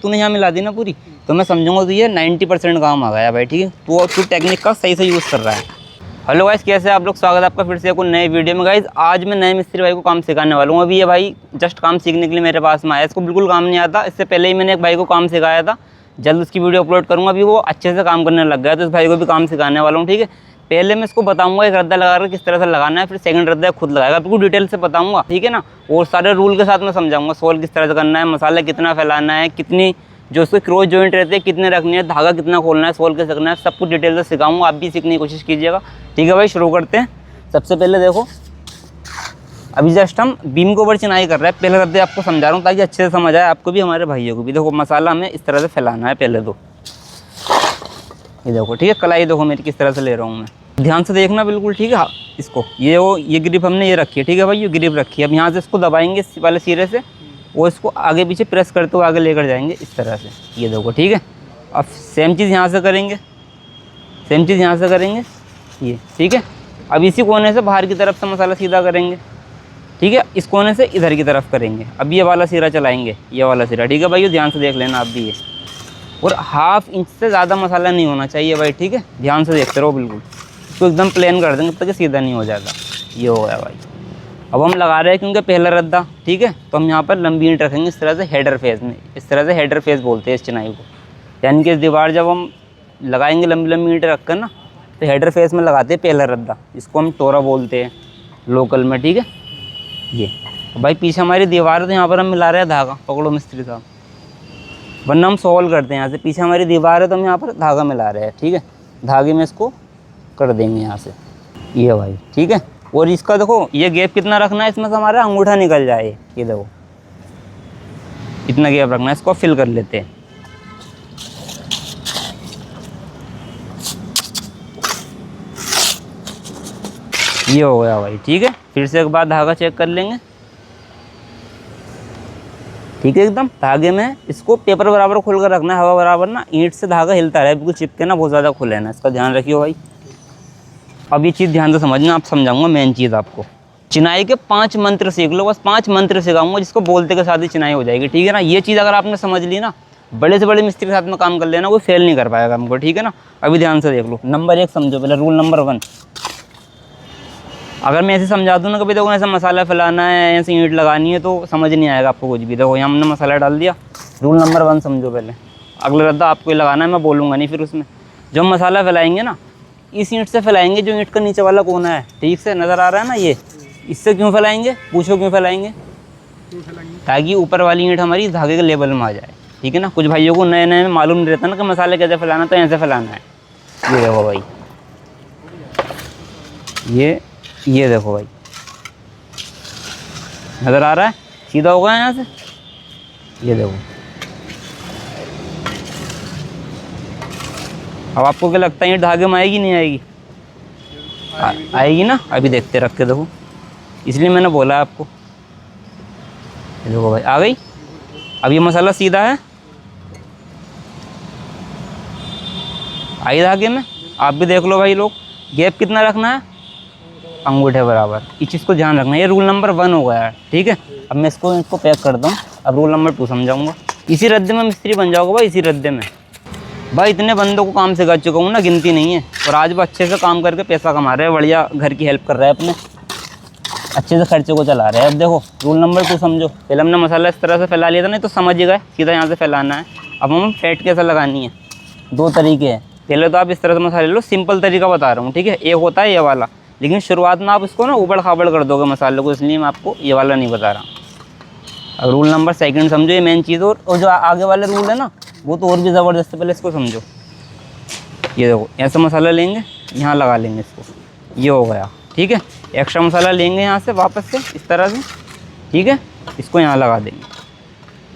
तूने यहाँ मिला दी ना पूरी, तो मैं समझूंगा तो ये 90% काम आ गया भाई, ठीक है। तू टेक्निक का सही से यूज़ कर रहा है। हेलो गाइस, कैसे आप लोग, स्वागत है आपका फिर से एक नए वीडियो में। गाइस आज मैं नए मिस्त्री भाई को काम सिखाने वाला हूँ। अभी ये भाई जस्ट काम सीखने के लिए मेरे पास में आया, इसको बिल्कुल काम नहीं आता। इससे पहले ही मैंने एक भाई को काम सिखाया था, जल्द उसकी वीडियो अपलोड करूँगा। अभी वो अच्छे से काम करने लग गया, तो इस भाई को भी काम सिखाने वाला हूँ, ठीक है। पहले मैं इसको बताऊंगा एक रद्दा लगा कर किस तरह से लगाना है, फिर सेकंड रद्दा खुद लगाएगा, बिल्कुल डिटेल से बताऊंगा, ठीक है ना। और सारे रूल के साथ मैं समझाऊंगा, सोल किस तरह से करना है, मसाला कितना फैलाना है, कितनी जो उसके क्रॉस जॉइंट रहते हैं कितने रखनी है, धागा कितना खोलना है, सोल कैसे करना है, सब कुछ डिटेल से सिखाऊंगा। आप भी सीखने की कोशिश कीजिएगा, ठीक है भाई। शुरू करते हैं। सबसे पहले देखो, अभी जस्ट हम बीम के ऊपर चिनाई कर रहे हैं। पहले रद्दे आपको समझा रहा हूँ ताकि अच्छे से समझ आए आपको भी, हमारे भाइयों को भी। देखो मसाला हमें इस तरह से फैलाना है पहले तो, ये देखो, ठीक है। कलाई देखो मेरी किस तरह से ले रहा हूँ मैं, ध्यान से देखना बिल्कुल, ठीक है। हाँ, इसको ये ग्रिप हमने ये रखी है, ठीक है भाई, ये ग्रिप रखी है। अब यहाँ से इसको दबाएंगे इस वाले सिरे से, वो इसको आगे पीछे प्रेस करते हुए आगे लेकर जाएंगे इस तरह से, ये देखो, ठीक है। अब सेम चीज़ यहाँ से करेंगे, सेम चीज़ यहाँ से करेंगे, ये, ठीक है। अब इसी कोने से बाहर की तरफ से मसाला सीधा करेंगे, ठीक है। इस कोने से इधर की तरफ करेंगे। अब ये वाला सिरा चलाएंगे, ये वाला सिरा, ठीक है भाई। ध्यान से देख लेना आप भी ये, और 1/2 इंच से ज़्यादा मसाला नहीं होना चाहिए भाई, ठीक है। ध्यान से देखते रहो बिल्कुल, इसको एकदम प्लेन कर देंगे तब तक सीधा नहीं हो जाएगा। ये हो गया भाई। अब हम लगा रहे हैं क्योंकि पहला रद्दा, ठीक है, तो हम यहाँ पर लंबी ईंट रखेंगे इस तरह से हेडर फेस में। इस तरह से हेडर फेस बोलते हैं इस चिनाई को, यानी कि इस दीवार जब हम लगाएंगे लंबी लंबी ईंट रख कर ना, तो हेडर फेस में लगाते हैं पहला रद्दा, इसको हम टोरा बोलते हैं लोकल में, ठीक है। ये भाई पीछे हमारी दीवार है, तो यहाँ पर हम मिला रहे हैं धागा, पकड़ो मिस्त्री साहब, वरना हम सॉल्व करते हैं। यहाँ से पीछे हमारी दीवार है, तो हम यहाँ पर धागा मिला रहे हैं, ठीक है। धागे में इसको कर देंगे यहाँ से, ये भाई, ठीक है। और इसका देखो ये गैप कितना रखना है, इसमें से हमारा अंगूठा निकल जाए, ये देखो इतना गैप रखना है। इसको फिल कर लेते हैं, ये हो गया भाई, ठीक है। फिर से एक बार धागा चेक कर लेंगे, ठीक है। एकदम धागे में इसको पेपर बराबर खोल कर रखना है, हवा बराबर ना, ईंट से धागा हिलता रहे, बिल्कुल चिपके ना, बहुत ज़्यादा खुले ना, इसका ध्यान रखियो भाई। अब ये चीज़ ध्यान से समझना, आप समझाऊंगा मेन चीज़ आपको। चिनाई के 5 मंत्र सीख लो, बस 5 मंत्र सिखाऊंगा, जिसको बोलते के साथ ही चिनाई हो जाएगी, ठीक है ना। ये चीज़ अगर आपने समझ ली ना, बड़े से बड़े मिस्त्री के साथ में काम कर लेना, कोई फेल नहीं कर पाएगा हमको, ठीक है ना। अभी ध्यान से देख लो, नंबर 1 समझो पहले, रूल नंबर 1। अगर मैं ऐसे समझा दूँ ना, कभी देखो ऐसा मसाला फैलाना है, ऐसे ईंट लगानी है, तो समझ नहीं आएगा आपको कुछ भी। देखो यहाँ हमने मसाला डाल दिया। रूल नंबर 1 समझो पहले, अगला रद्दा आपको ही लगाना है, मैं बोलूँगा नहीं फिर उसमें। जब मसाला फैलाएंगे ना, इस ईंट से फैलाएंगे, जो ईंट का नीचे वाला कोना है, ठीक से नज़र आ रहा है ना, ये इससे क्यों फैलाएंगे, पूछो क्यों फैलाएंगे? ताकि ऊपर वाली ईंट हमारी धागे के लेवल में आ जाए, ठीक है ना। कुछ भाइयों को नए नए में मालूम नहीं रहता ना कि मसाले कैसे फैलाना, तो ऐसे फैलाना है। ये देखो भाई, ये देखो भाई, नज़र आ रहा है, सीधा हो गया यहाँ से, ये देखो। अब आपको क्या लगता है ये धागे में आएगी नहीं आएगी? आएगी ना। अभी देखते रख के देखो, इसलिए मैंने बोला आपको। ये देखो भाई, आ गई। अब ये मसाला सीधा है, आई धागे में। आप भी देख लो भाई लोग, गैप कितना रखना है, अंगूठे बराबर। इस चीज़ को ध्यान रखना है। ये रूल नंबर 1 हो गया है, ठीक है। अब मैं इसको पैक करता हूँ। अब रूल नंबर 2 समझाऊंगा। इसी रद्दे में मिस्त्री बन जाओगे भाई, इसी रद्दे में। भाई इतने बंदों को काम सिखा चुका हूँ ना, गिनती नहीं है। और आज भी अच्छे से काम करके पैसा कमा रहे हैं, बढ़िया घर की हेल्प कर रहे हैं अपने, अच्छे से खर्चे को चला रहे हैं। अब देखो रूल नंबर 2 समझो। पहले हमने मसाला इस तरह से फैला लिया था, नहीं तो समझ ही गए, सीधा यहाँ से फैलाना है। अब हम फैट कैसे लगानी है, 2 तरीके हैं। पहले तो आप इस तरह से मसाले लो, सिंपल तरीका बता रहा हूँ, ठीक है। एक होता है ये वाला, लेकिन शुरुआत में आप इसको ना उबड़ खाबड़ कर दोगे मसाले को, इसलिए मैं आपको ये वाला नहीं बता रहा। अब रूल नंबर 2 समझो, ये मेन चीज़। और जो आगे वाले रूल है ना, वो तो और भी ज़बरदस्त है, पहले इसको समझो। ये देखो, ऐसा मसाला लेंगे, यहाँ लगा लेंगे इसको, ये हो गया, ठीक है। एक्स्ट्रा मसाला लेंगे यहाँ से वापस से इस तरह से, ठीक है, इसको यहाँ लगा देंगे,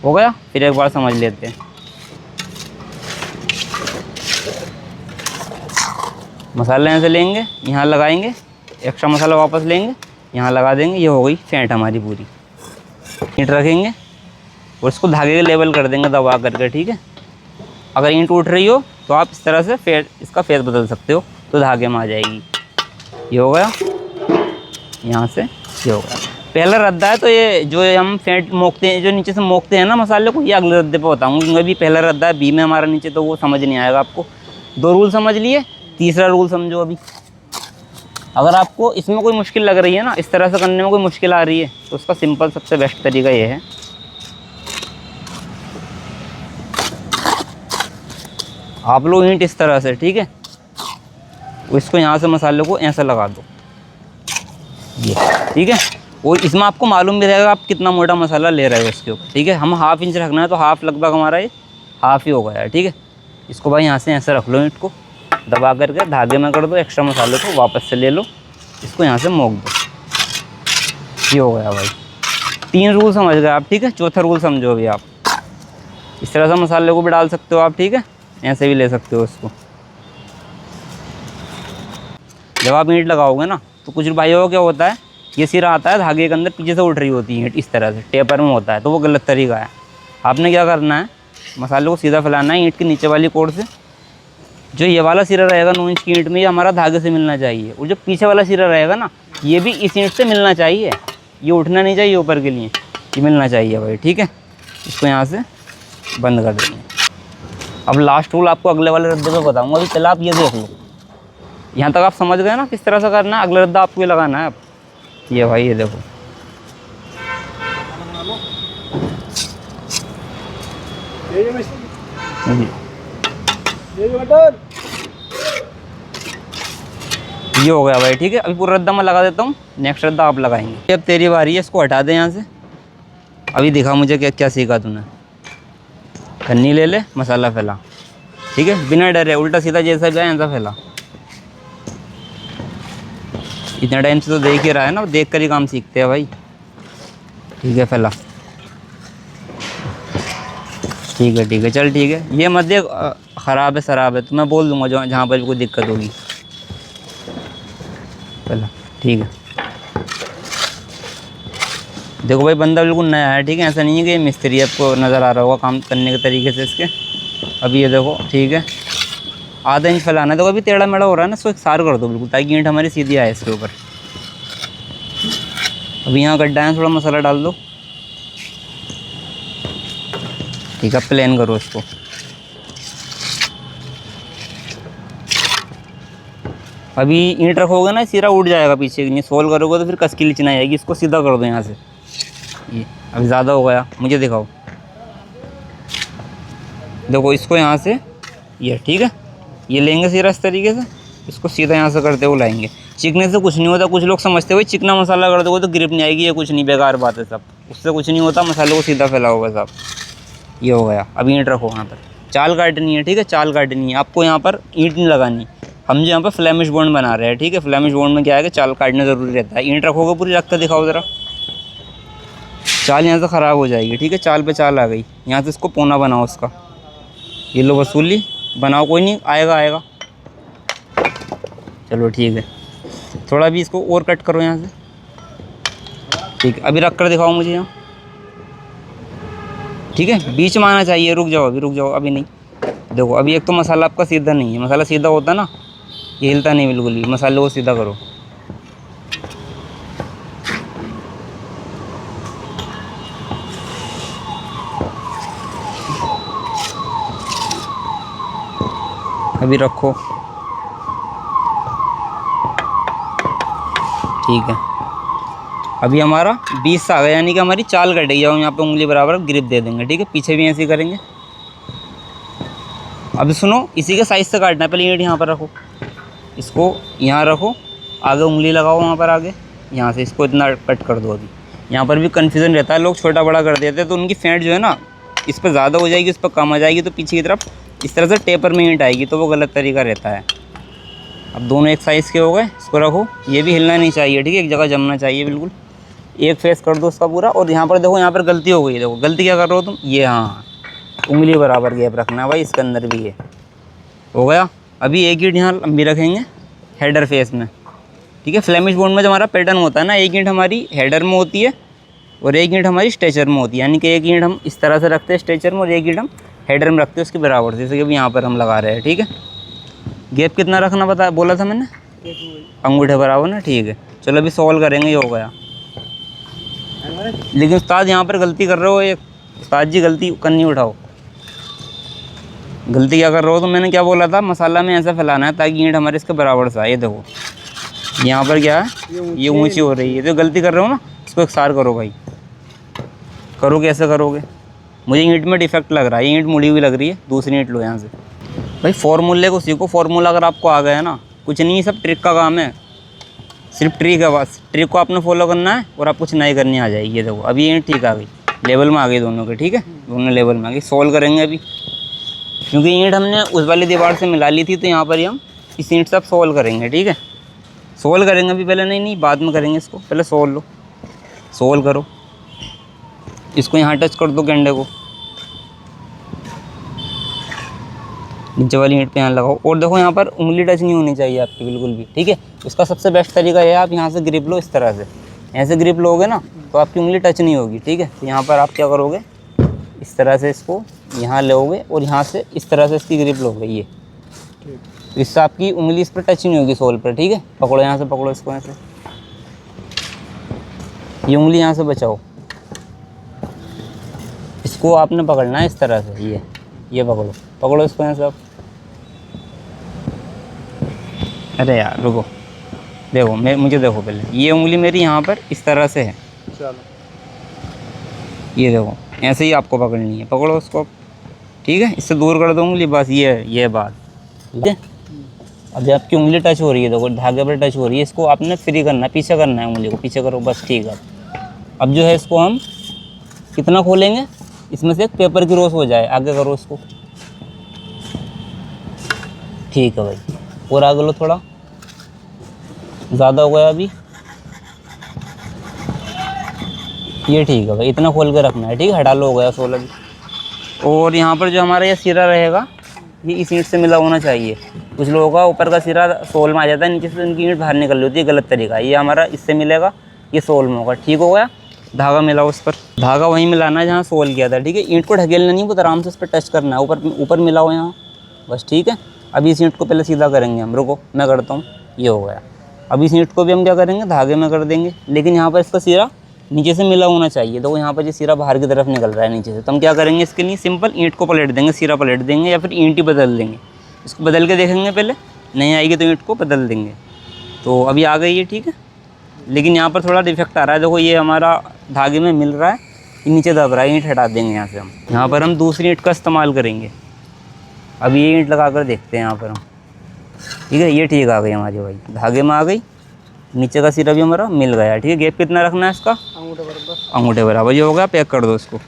हो गया। फिर एक बार समझ लेते हैं। मसाला यहाँ से लेंगे, यहाँ लगाएंगे, एक्स्ट्रा मसाला वापस लेंगे, यहाँ लगा देंगे, ये हो गई फेंट हमारी पूरी। ईंट रखेंगे और इसको धागे के लेवल कर देंगे दबा करके, ठीक है। अगर ईंट उठ रही हो तो आप इस तरह से इसका फेस बदल सकते हो, तो धागे में आ जाएगी। ये हो गया, यहाँ से ये हो गया। पहला रद्दा है, तो ये जो हम फेंट मोकते हैं, जो नीचे से मोकते हैं ना मसाले को, ये अगले रद्दे पे बताऊँगा, क्योंकि अभी पहला रद्दा है, बी में हमारा नीचे, तो वो समझ नहीं आएगा आपको। 2 रूल समझ लिए, तीसरा रूल समझो अभी। अगर आपको इसमें कोई मुश्किल लग रही है ना, इस तरह से करने में कोई मुश्किल आ रही है, तो उसका सिंपल सबसे बेस्ट तरीका ये है, आप लोग ईंट इस तरह से, ठीक है, इसको यहाँ से मसाले को ऐसा लगा दो, ये ठीक है। और इसमें आपको मालूम भी रहेगा आप कितना मोटा मसाला ले रहे हो उसके ऊपर, ठीक है। हम 1/2 इंच रखना है, तो हाफ लगभग हमारा ये 1/2 ही हो गया है, ठीक है। इसको भाई यहाँ से ऐसे रख लो, ईंट को दबा करके धागे में कर दो, एक्स्ट्रा मसाले को वापस से ले लो, इसको यहाँ से मोक दो, ये हो गया भाई। 3 रूल समझ गए आप, ठीक है। चौथा रूल समझो अभी आप, इस तरह से मसाले को भी डाल सकते हो आप, ठीक है, ऐसे भी ले सकते हो इसको। जब आप ईंट लगाओगे ना, तो कुछ भाइयों को क्या होता है, ये सिरा आता है धागे के अंदर, पीछे से उठ रही होती है ईंट, इस तरह से टेपर में होता है, तो वो गलत तरीका है। आपने क्या करना है, मसाले को सीधा फैलाना है ईंट के नीचे वाली कोर से। जो ये वाला सिरा रहेगा 9 इंच की ईंट में, ये हमारा धागे से मिलना चाहिए, और जो पीछे वाला सिरा रहेगा ना, ये भी इस ईंट से मिलना चाहिए, ये उठना नहीं चाहिए ऊपर के लिए, ये मिलना चाहिए भाई, ठीक है। इसको यहाँ से बंद कर देंगे। अब लास्ट रूल आपको अगले वाले रद्दे पे बताऊंगा, अभी पहले आप ये देख लो। यहाँ तक आप समझ गए ना किस तरह से करना है, अगला रद्दा आपको ये लगाना है। अब ये भाई ये देखो, ये हो गया भाई, ठीक है। अभी पूरा रद्दा मैं लगा देता हूँ, नेक्स्ट रद्दा आप लगाएंगे। अब तेरी बारी है, इसको हटा दे यहाँ से। अभी दिखा मुझे क्या क्या सीखा तूने। खन्नी ले ले, मसाला फैला, ठीक है, बिना डरे, उल्टा सीधा जैसा भी है ऐसा फैला। इतना टाइम से तो देख ही रहा है ना, देख कर ही काम सीखते हैं भाई, ठीक है। फैला, ठीक है, चल ठीक है। ये मत देख ख़राब है शराब है, तो मैं बोल दूंगा जहाँ पर भी कोई दिक्कत होगी। फैला, ठीक है। देखो भाई, बंदा बिल्कुल नया है, ठीक है, ऐसा नहीं है कि ये मिस्त्री है, आपको नज़र आ रहा होगा काम करने के तरीके से इसके। अभी ये देखो, ठीक है, आधा इंच फैलाना है। देखो अभी टेढ़ा मेढ़ा हो रहा है ना, इसको एकसार कर दो बिल्कुल, ताकि ईंट हमारी सीधी आए इसके ऊपर। अभी यहाँ गड्ढा है, थोड़ा मसाला डाल दो, ठीक है, प्लेन करो इसको। अभी ईंट रखोगे ना, सिरा उठ जाएगा पीछे, नहीं सोल्व करोगे तो फिर कस की लीचना आएगी। इसको सीधा कर दो यहाँ से, ये अभी ज़्यादा हो गया, मुझे दिखाओ। देखो इसको यहाँ से, ये ठीक है, ये लेंगे सिरा इस तरीके से, इसको सीधा यहाँ से करते हुए लाएंगे। चिकने से कुछ नहीं होता, कुछ लोग समझते हुए चिकना मसाला कर दोगे तो ग्रिप नहीं आएगी, ये कुछ नहीं, बेकार बात है सब, उससे कुछ नहीं होता। मसाले को सीधा फैलाओ बस आप, ये हो गया। अब ईंट रखो यहाँ पर, चाल काटनी है, ठीक है, चाल काटनी है आपको, यहाँ पर ईंट नहीं लगानी। हम जो यहाँ पर फ्लेमिश बोर्ड बना रहे हैं, ठीक है, फ्लेमिश बोर्ड में क्या है कि चाल काटना ज़रूरी रहता है। ईंट रखोगे पूरी, रख कर दिखाओ ज़रा, चाल यहाँ से ख़राब हो जाएगी, ठीक है, चाल पे चाल आ गई, यहाँ से इसको पौना बनाओ उसका। ये लो वसूली बनाओ, कोई नहीं, आएगा। चलो ठीक है, थोड़ा भी इसको और कट करो यहाँ से, ठीक है। अभी रख कर दिखाओ मुझे यहाँ, ठीक है, बीच में आना चाहिए। रुक जाओ, अभी नहीं। देखो अभी एक तो मसाला आपका सीधा नहीं है, मसाला सीधा होता ना, ये हिलता नहीं बिल्कुल ही, मसाले को सीधा करो। अभी रखो, ठीक है। अभी हमारा 20 आ गया, यानी कि हमारी चाल कट गई। हम यहाँ पे उंगली बराबर ग्रिप दे देंगे, ठीक है, पीछे भी ऐसे ही करेंगे। अभी सुनो, इसी के साइज से काटना है। पहले ईंट यहाँ पर रखो, इसको यहाँ रखो, आगे उंगली लगाओ वहाँ पर आगे, यहाँ से इसको इतना कट कर दो। अभी यहाँ पर भी कन्फ्यूज़न रहता है, लोग छोटा बड़ा कर देते हैं, तो उनकी फेंट जो है ना, इस पर ज़्यादा हो जाएगी, इस पर कम आ जाएगी, तो पीछे की तरफ इस तरह से टेपर में ईंट आएगी, तो वो गलत तरीका रहता है। अब दोनों एक साइज़ के हो गए, इसको रखो, ये भी हिलना नहीं चाहिए, ठीक है, एक जगह जमना चाहिए बिल्कुल। एक फेस कर दो उसका पूरा। और यहाँ पर देखो, यहाँ पर गलती हो गई, देखो गलती क्या कर रहे हो तुम, ये हाँ, उंगली बराबर गैप रखना है भाई, इसके अंदर भी ये हो गया। अभी एक ईंट यहाँ लंबी रखेंगे हेडर फेस में, ठीक है। फ्लेमिश बोर्ड में जो हमारा पैटर्न होता है ना, एक ईंट हमारी हेडर में होती है और एक ईंट हमारी स्ट्रेचर में होती है, यानी कि एक ईंट हम इस तरह से रखते हैं स्ट्रेचर में, और एक ईंट हम हेडर में रखते हैं उसके बराबर, जैसे कि अभी यहाँ पर हम लगा रहे हैं, ठीक है। गैप कितना रखना बोला था मैंने, अंगूठे बराबर ना, ठीक है। चलो अभी सॉल्व करेंगे, ये हो गया। लेकिन उस्ताद यहाँ पर गलती कर रहे हो, एक उस्ताद जी गलती करनी उठाओ। गलती क्या कर रहे हो? तो मैंने क्या बोला था, मसाला में ऐसा फैलाना है ताकि ईंट हमारे इसके बराबर से आए। ये देखो यहाँ पर क्या है, ये ऊंची हो रही है, तो गलती कर रहे हो ना, इसको एकसार करो भाई। करो, कैसे करोगे? मुझे ईंट में डिफेक्ट लग रहा है, ईंट मुड़ी हुई लग रही है, दूसरी ईंट लो यहाँ से। भाई फॉर्मूले को सीखो, फॉर्मूला अगर आपको आ गया ना, कुछ नहीं, सब ट्रिक का काम है, सिर्फ ट्रिक है बस। ट्रिक को आपने फॉलो करना है और आप कुछ नई करनी आ जाएगी। ये देखो अभी ईंट ठीक आ गई, लेवल में आ गई दोनों के, ठीक है, दोनों लेवल में आ गई। सोल्व करेंगे अभी, क्योंकि ईंट हमने उस वाली दीवार से मिला ली थी, तो यहाँ पर ही हम इस ईंट से अब सोल्व करेंगे, ठीक है। सोल्व करेंगे अभी, पहले नहीं बाद में करेंगे इसको, पहले सोल्व लो, सोल्व करो। इसको यहाँ टच कर दो कंडे को, नीचे वाली ईंट पे यहाँ लगाओ, और देखो यहाँ पर उंगली टच नहीं होनी चाहिए आपकी बिल्कुल भी, ठीक है। उसका सबसे बेस्ट तरीका यह है, आप यहाँ से ग्रिप लो, इस तरह से ऐसे ग्रिप लोगे ना तो आपकी उंगली टच नहीं होगी, ठीक है। तो यहाँ पर आप क्या करोगे, इस तरह से इसको यहाँ लोगे और यहाँ से इस तरह से इसकी ग्रिप लोगे, ये, तो इससे आपकी उंगली इस पर टच नहीं होगी, सोल पर, ठीक है। पकड़ो यहाँ से, पकड़ो इसको ऐसे, ये उंगली यहाँ से बचाओ, इसको आपने पकड़ना है इस तरह से, ये पकड़ो, पकड़ो इसको यहाँ से आप। अरे यार रुको, देखो मुझे देखो पहले, ये उंगली मेरी यहाँ पर इस तरह से है, चलो ये देखो ऐसे ही आपको पकड़नी है, पकड़ो उसको, ठीक है। इससे दूर कर दो उंगली, बस ये बात, ठीक है। अभी आपकी उंगली टच हो रही है, देखो धागे पर टच हो रही है, इसको आपने फ्री करना है, पीछे करना है, उंगली को पीछे करो, बस ठीक है। अब जो है इसको हम कितना खोलेंगे, इसमें से एक पेपर की रोस हो जाए, आगे करो इसको, ठीक है भाई, और आगे लो, थोड़ा ज़्यादा हो गया अभी, ये ठीक है भाई, इतना खोल के रखना है, ठीक है। हटा लो, हो गया 16 भी। और यहाँ पर जो हमारा ये सिरा रहेगा, ये इस ईंट से मिला होना चाहिए। कुछ लोगों का ऊपर का सिरा सोल में आ जाता है, नीचे से उनकी ईंट बाहर निकल रही होती है, गलत तरीका है। ये हमारा इससे मिलेगा, ये सोल में होगा, ठीक हो गया। धागा मिलाओ उस पर, धागा वहीं मिलाना है जहाँ सोल किया था, ठीक है। ईंट को ढकेलना नहीं, बहुत आराम से उस पर टच करना है, ऊपर मिलाओ यहाँ, बस ठीक है। अभी इस ईंट को पहले सीधा करेंगे हम, रुको मैं करता हूँ, ये हो गया। अब इस ईंट को भी हम क्या करेंगे, धागे में कर देंगे, लेकिन यहाँ पर इसका सिरा नीचे से मिला होना चाहिए। तो यहाँ पर ये सिरा बाहर की तरफ निकल रहा है नीचे से, तो हम क्या करेंगे, इसके लिए सिंपल ईंट को पलट देंगे, सिरा पलट देंगे, या फिर ईंट ही बदल देंगे। इसको बदल के देखेंगे पहले, नहीं आएगी तो ईंट को बदल देंगे। तो अभी आ गई है, ठीक है। लेकिन यहाँ पर थोड़ा डिफेक्ट आ रहा है, देखो ये हमारा धागे में मिल रहा है, ये नीचे दब रहा है, ईंट हटा देंगे यहाँ से हम। यहाँ पर हम दूसरी ईंट का इस्तेमाल करेंगे। अभी ये ईंट लगा कर देखते हैं यहाँ पर हम, ठीक है। ये ठीक आ गई हमारी भाई, धागे में आ गई, नीचे का सिरा भी हमारा मिल गया, ठीक है। गैप कितना रखना है इसका, अंगूठे बराबर। ये हो गया, पैक कर दो इसको।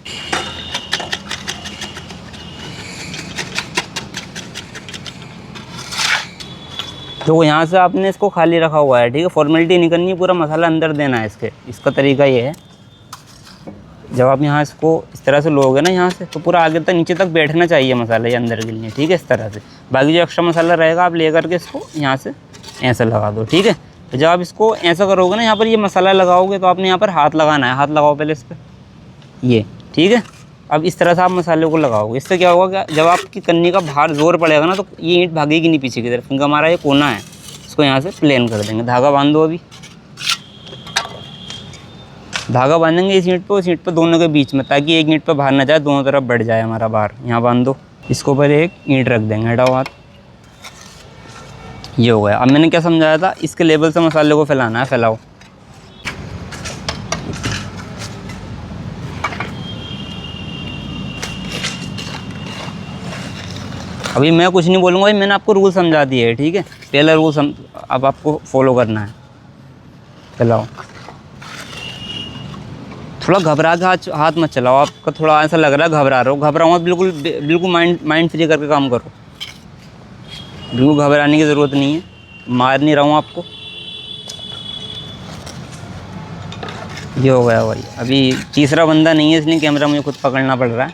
तो यहाँ से आपने इसको खाली रखा हुआ है, ठीक है। फॉर्मेलिटी नहीं करनी है, पूरा मसाला अंदर देना है इसके। इसका तरीका ये है, जब आप यहाँ इसको इस तरह से लोगे ना यहाँ से, तो पूरा आगे तक नीचे तक बैठना चाहिए मसाला, ये अंदर के लिए, ठीक है, इस तरह से। बाकी जो एक्स्ट्रा मसाला रहेगा आप ले करके इसको यहाँ से ऐसा लगा दो, ठीक है। तो जब आप इसको ऐसा करोगे ना, यहाँ पर ये मसाला लगाओगे, तो आपने यहाँ पर हाथ लगाना है, हाथ लगाओ पहले इस पर, ये, ठीक है। अब इस तरह से आप मसाले को लगाओगे, इससे क्या होगा, जब आपकी कन्नी का बाहर जोर पड़ेगा ना, तो ये ईंट भागेगी नहीं पीछे की तरफ, क्योंकि हमारा ये कोना है, इसको यहाँ से प्लेन कर देंगे। धागा बांध दो, अभी धागा बांधेंगे इस ईंट पे, उस ईंट पे, दोनों के बीच में, ताकि एक ईंट पे बाहर ना जाए, दोनों तरफ बढ़ जाए हमारा बाहर। यहाँ बांध दो, इसको पर एक ईंट रख देंगे, हटाओ हाथ, ये हो गया। अब मैंने क्या समझाया था, इसके लेवल से मसाले को फैलाना है, फैलाओ। अभी मैं कुछ नहीं बोलूँगा, मैंने आपको रूल समझा दिए है, ठीक है। पहला रूल अब आपको फॉलो करना है, फैलाओ। थोड़ा घबरा के हाथ मत चलाओ, आपका थोड़ा ऐसा लग रहा है घबरा रहे हो, घबराओ मत, बिल्कुल माइंड फ्री करके काम करो, बिल्कुल घबराने की ज़रूरत नहीं है। मार नहीं रहा हूँ आपको, ये हो गया भाई। अभी तीसरा बंदा नहीं है, इसलिए कैमरा मुझे खुद पकड़ना पड़ रहा है,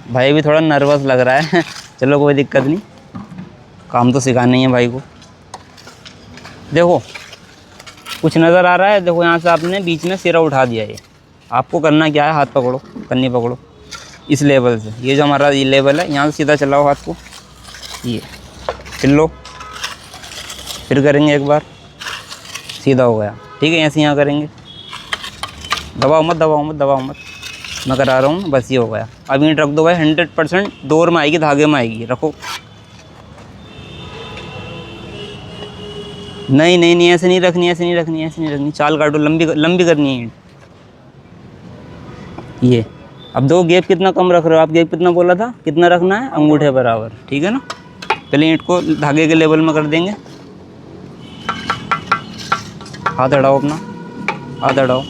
भाई भी थोड़ा नर्वस लग रहा है चलो कोई दिक्कत नहीं, काम तो सिखाना ही है भाई को। देखो कुछ नज़र आ रहा है, देखो यहाँ से आपने बीच में सिरा उठा दिया। ये आपको करना क्या है, हाथ पकड़ो, कन्नी पकड़ो इस लेवल से, ये जो हमारा ये लेवल है, यहाँ से सीधा चलाओ हाथ को, ये फिर लो, फिर करेंगे एक बार, सीधा हो गया, ठीक है। ऐसे यहाँ करेंगे, दबाओ मत दबाओ मत दबाओ मत, मैं करा रहा हूँ, बस ये हो गया। अब ईंट रख दो भाई, 100% डोर में आएगी, धागे में आएगी, रखो। नहीं नहीं नहीं, ऐसे नहीं रखनी, ऐसे नहीं रखनी, ऐसे नहीं रखनी, चाल काटो, लंबी लंबी करनी है ईंट। ये अब दो गैप कितना कम रख रहे हो आप, गैप कितना बोला था, कितना रखना है, अंगूठे बराबर, ठीक है ना। पहले ईंट को धागे के लेवल में कर देंगे। हाथ हटाओ अपना, हाथ हटाओ।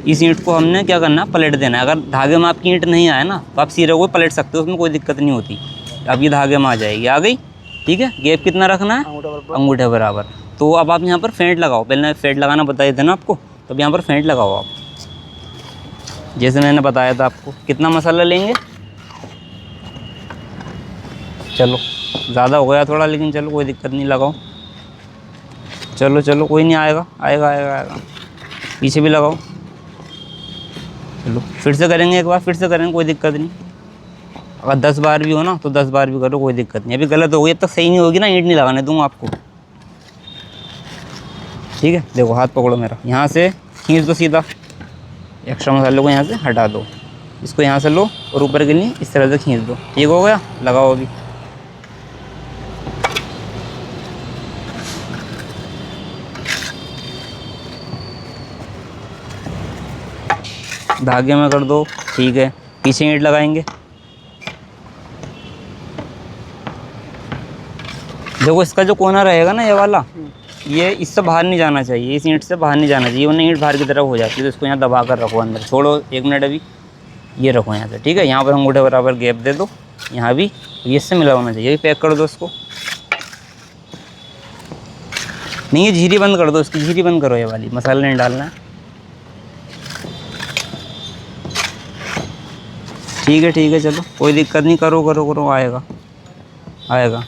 इस ईंट को हमने क्या करना है, पलट देना है। अगर धागे में आपकी ईंट नहीं आए ना तो आप सिरे को पलट सकते हो, उसमें कोई दिक्कत नहीं होती। अब ये धागे में आ जाएगी, आ गई, ठीक है। गैप कितना रखना है, अंगूठे बराबर। तो अब आप यहाँ पर फेंट लगाओ, पहले फेंट लगाना बताए थे ना आपको, तो अब यहाँ पर फेंट लगाओ आप, जैसे मैंने बताया था आपको। कितना मसाला लेंगे, चलो ज़्यादा हो गया थोड़ा, लेकिन चलो कोई दिक्कत नहीं, लगाओ। चलो चलो कोई नहीं, आएगा आएगा आएगा आएगा। पीछे भी लगाओ। चलो फिर से करेंगे एक बार, फिर से करेंगे, कोई दिक्कत नहीं। अगर 10 बार भी हो ना तो 10 बार भी करो, कोई दिक्कत नहीं। अभी गलत हो गई, अब तक सही नहीं होगी ना, ईंट नहीं लगाने दूँगा आपको, ठीक है। देखो हाथ पकड़ो मेरा, यहाँ से खींच दो सीधा, एक्स्ट्रा मसाले को यहाँ से हटा दो, इसको यहाँ से लो और ऊपर के लिए इस तरह से खींच दो, ठीक हो गया। लगाओ अभी। धागे में कर दो, ठीक है। पीछे ईंट लगाएंगे। देखो इसका जो कोना रहेगा ना, ये वाला, ये इससे बाहर नहीं जाना चाहिए, इस ईंट से बाहर नहीं जाना चाहिए, वरना ईंट बाहर की तरफ हो जाती है। तो इसको यहाँ दबा कर रखो अंदर, छोड़ो 1 मिनट अभी, ये रखो यहाँ से, ठीक है। यहाँ पर अंगूठे बराबर गैप दे दो, यहाँ भी ये इससे मिला होना चाहिए। पैक कर दो इसको। नहीं, ये झीरी बंद कर दो, इसकी झीरी बंद करो, ये वाली मसाला नहीं डालना है, ठीक है ठीक है। चलो कोई दिक्कत नहीं, करो करो करो, आएगा आएगा।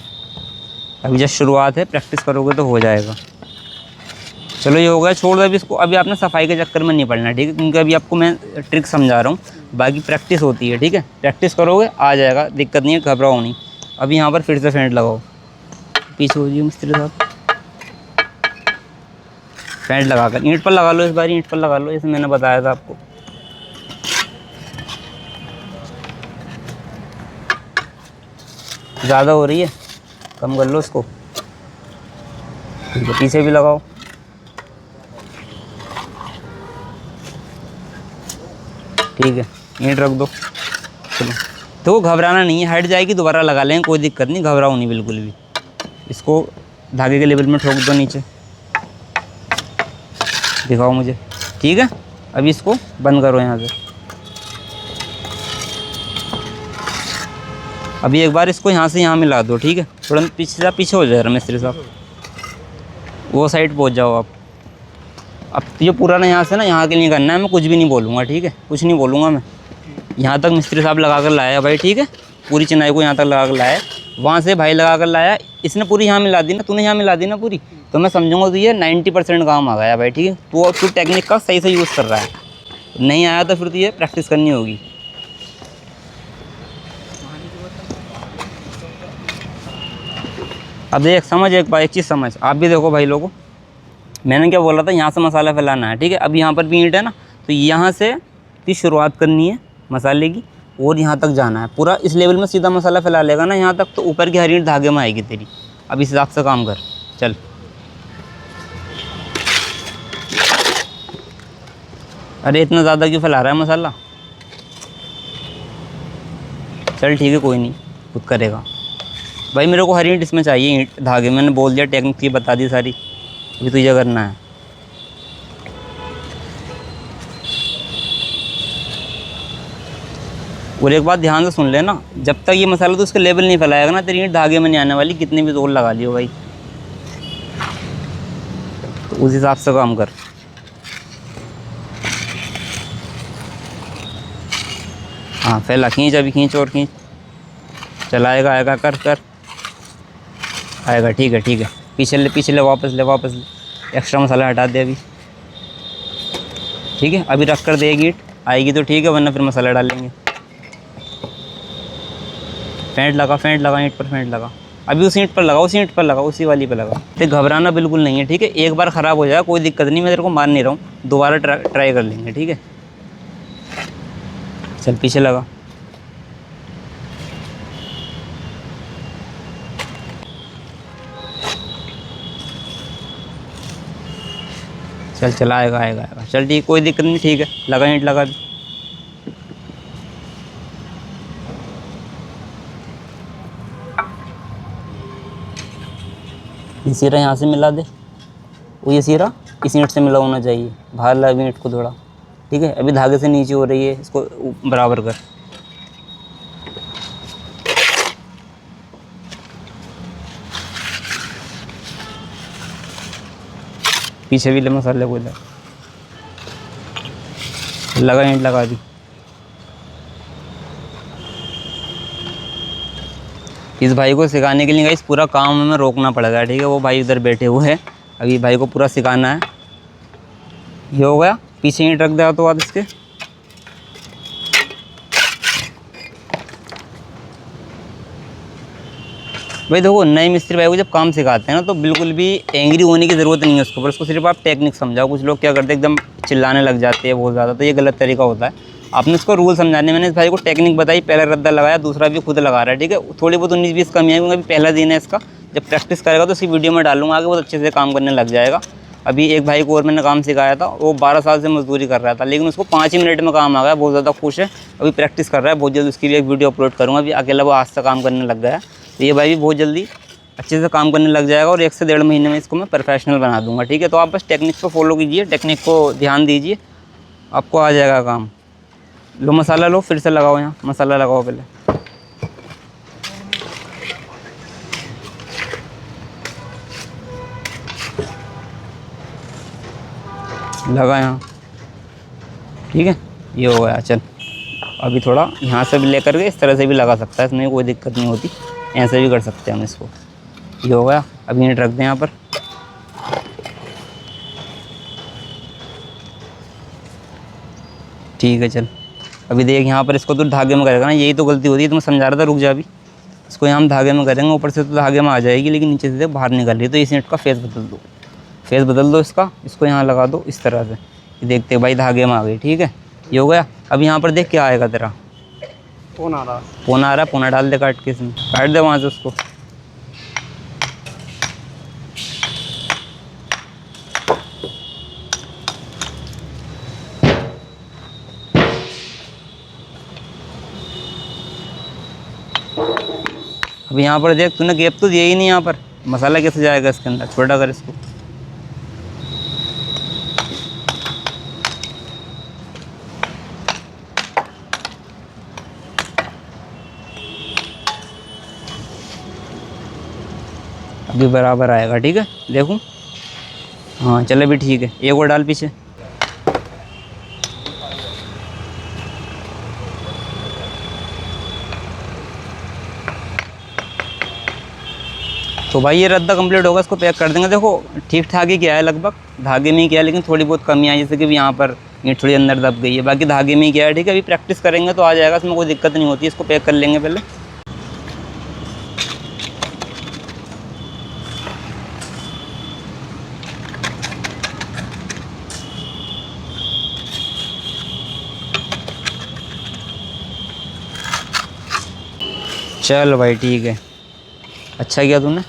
अभी जस्ट शुरुआत है, प्रैक्टिस करोगे तो हो जाएगा। चलो ये हो गया, छोड़ दो अभी इसको। अभी आपने सफाई के चक्कर में नहीं पड़ना, ठीक है, क्योंकि अभी आपको मैं ट्रिक समझा रहा हूँ, बाकी प्रैक्टिस होती है, ठीक है। प्रैक्टिस करोगे आ जाएगा, दिक्कत नहीं है, घबराओ नहीं। अभी यहाँ पर फिर से फेंट लगाओ, पीछे हो जाइए मिस्त्री साहब। फेंट लगा कर ईंट पर लगा लो, इस बार ईंट पर लगा लो, जैसे मैंने बताया था आपको। ज़्यादा हो रही है, कम कर लो इसको, ठीक है। पीछे भी लगाओ, ठीक है। ईंट रख दो। चलो तो घबराना नहीं है, हट जाएगी, दोबारा लगा लेंगे, कोई दिक्कत नहीं, घबराओ नहीं बिल्कुल भी। इसको धागे के लेवल में ठोक दो नीचे, दिखाओ मुझे, ठीक है। अभी इसको बंद करो यहाँ से। अभी एक बार इसको यहाँ से यहाँ मिला दो, ठीक है। थोड़ा पीछे हो जाए मिस्त्री साहब, वो साइड पहुँच जाओ आप। अब ये पूरा ना यहाँ से ना यहाँ के लिए करना है, मैं कुछ भी नहीं बोलूँगा, ठीक है, कुछ नहीं बोलूँगा मैं। यहाँ तक मिस्त्री साहब लगा कर लाया भाई, ठीक है, पूरी चिनाई को यहाँ तक लगा कर लाया, वहाँ से भाई लगा कर लाया, इसने पूरी यहाँ मिला दी ना, तूने यहाँ मिला दी ना पूरी, तो मैं समझूंगा तो ये 90% काम आ गया भाई, ठीक है। तू टेक्निक का सही से यूज़ कर रहा है, नहीं आया तो फिर तो ये प्रैक्टिस करनी होगी। अब देख समझ, एक बार एक चीज़ समझ, आप भी देखो भाई लोगों, मैंने क्या बोला था, यहाँ से मसाला फैलाना है, ठीक है। अब यहाँ पर भी ईंट है ना, तो यहाँ से भी शुरुआत करनी है मसाले की, और यहाँ तक जाना है पूरा। इस लेवल में सीधा मसाला फैला लेगा ना यहाँ तक, तो ऊपर की हरी ईंट धागे में आएगी तेरी। अब इस हिसाब से काम कर, चल। अरे इतना ज़्यादा क्यों फैला रहा है मसाला, चल ठीक है, कोई नहीं, खुद करेगा भाई। मेरे को हरी ईंट इसमें चाहिए, ईंट धागे, मैंने बोल दिया, टेक्निक की बता दी सारी, अभी तो ये करना है। और एक बात ध्यान से सुन लेना, जब तक ये मसाला तो उसके लेवल नहीं फैलाएगा ना, तेरी ईंट धागे में नहीं आने वाली, कितनी भी जोर लगा लियो भाई। तो उस हिसाब से काम कर। हाँ फैला, खींच, अभी खींच और खींच, चलाएगा, आएगा, कर कर, आएगा, ठीक है ठीक है। पीछे ले, वापस ले, वापस ले, एक्स्ट्रा मसाला हटा दे अभी, ठीक है। अभी रख कर देगी ईंट, आएगी तो ठीक है, वरना फिर मसाला डालेंगे। फेंट लगा ईंट पर, फेंट लगा। अभी उस ईंट पर लगाओ, उस ईंट पर लगाओ, उसी वाली पर लगाओ। तो घबराना बिल्कुल नहीं है, ठीक है। एक बार ख़राब हो जाएगा कोई दिक्कत नहीं, मैं तेरे को मान नहीं रहा हूँ, दोबारा ट्राई कर लेंगे, ठीक है। चल पीछे लगा। चल चल, आएगा आएगा आएगा। चल ठीक, कोई दिक्कत नहीं, ठीक है। लगा ईंट लगा भी। ये सिरा यहाँ से मिला दे, वो ये सिरा इस ईंट से मिला होना चाहिए, बाहर ला ईंट को थोड़ा, ठीक है। अभी धागे से नीचे हो रही है, इसको बराबर कर। पीछे भी ले मसाले को लगा ईंट लगा दी। इस भाई को सिखाने के लिए गाइस पूरा काम हमें रोकना पड़ेगा, ठीक है। वो भाई उधर बैठे हुए हैं, अभी भाई को पूरा सिखाना है। ये हो गया, पीछे ईंट रख दिया तो बाद इसके। भाई देखो, नए मिस्त्री भाई को जब काम सिखाते हैं ना, तो बिल्कुल भी एंग्री होने की ज़रूरत नहीं है उसके ऊपर। उसको सिर्फ आप टेक्निक समझाओ। कुछ लोग क्या करते हैं, एकदम चिल्लाने लग जाते हैं बहुत ज़्यादा, तो ये गलत तरीका होता है। आपने उसको रूल समझाने, मैंने इस भाई को टेक्निक बताई, पहला रद्दा लगाया, दूसरा भी खुद लगा रहा है, ठीक है। थोड़ी बहुत 19-20 कमी आएगी, अभी पहला दिन है इसका। जब प्रैक्टिस करेगा तो इसी वीडियो में डालूंगा, आगे बहुत अच्छे से काम करने लग जाएगा। अभी एक भाई को और मैंने काम सिखाया था, वो 12 साल से मजदूरी कर रहा था, लेकिन उसको 5 ही मिनट में काम आ गया, बहुत ज़्यादा खुश है। अभी प्रैक्टिस कर रहा है, बहुत जल्द उसकी भी एक वीडियो अपलोड करूँगा। अभी अकेला वो आज से काम करने लग गया है, तो ये भाई भी बहुत जल्दी अच्छे से काम करने लग जाएगा, और 1 से 1.5 महीने में इसको मैं प्रोफेशनल बना दूंगा, ठीक है। तो आप बस टेक्निक को फॉलो कीजिए, टेक्निक को ध्यान दीजिए, आपको आ जाएगा काम। लो मसाला लो, फिर से लगाओ, यहाँ मसाला लगाओ पहले। लगा यहाँ, ठीक है। ये हो गया। चल अभी थोड़ा यहाँ से भी लेकर के इस तरह से भी लगा सकता है, इसमें कोई दिक्कत नहीं होती, ऐसे भी कर सकते हैं हम इसको। ये हो गया। अब ईंट रख दें यहाँ पर। ठीक है। चल अभी देख, यहाँ पर इसको तो धागे में करेगा ना, यही तो गलती होती है। तो मैं समझा रहा था, रुक जा। अभी इसको यहाँ हम धागे में करेंगे, ऊपर से तो धागे में आ जाएगी, लेकिन नीचे से बाहर निकल रही है। तो इस ईंट का फेस बदल दो, फेस बदल दो इसका, इसको यहाँ लगा दो इस तरह से। ये देखते भाई धागे में आ गई, ठीक है। ये हो गया। अब यहाँ पर देख क्या आएगा तेरा, फोन आ रहा है। पोना आ रहा है, पोना डाल दे काट के, इसमें काट दे वहाँ से उसको। अब यहाँ पर देख, तूने गैप तो दिया ही नहीं, यहाँ पर मसाला कैसे जाएगा इसके अंदर, छोटा कर इसको। अभी बराबर आएगा, ठीक है। देखूँ, हाँ चले भी, ठीक है। एक और डाल पीछे। तो भाई ये रद्दा कंप्लीट होगा, इसको पैक कर देंगे। देखो ठीक ठाक ही किया है, लगभग धागे में ही किया है, लेकिन थोड़ी बहुत कमी आई, जैसे कि यहाँ पर ये थोड़ी अंदर दब गई है, बाकी धागे में ही किया है, ठीक है। अभी प्रैक्टिस करेंगे तो आ जाएगा, इसमें कोई दिक्कत नहीं होती। इसको पैक कर लेंगे पहले। चल भाई ठीक है, अच्छा किया तूने।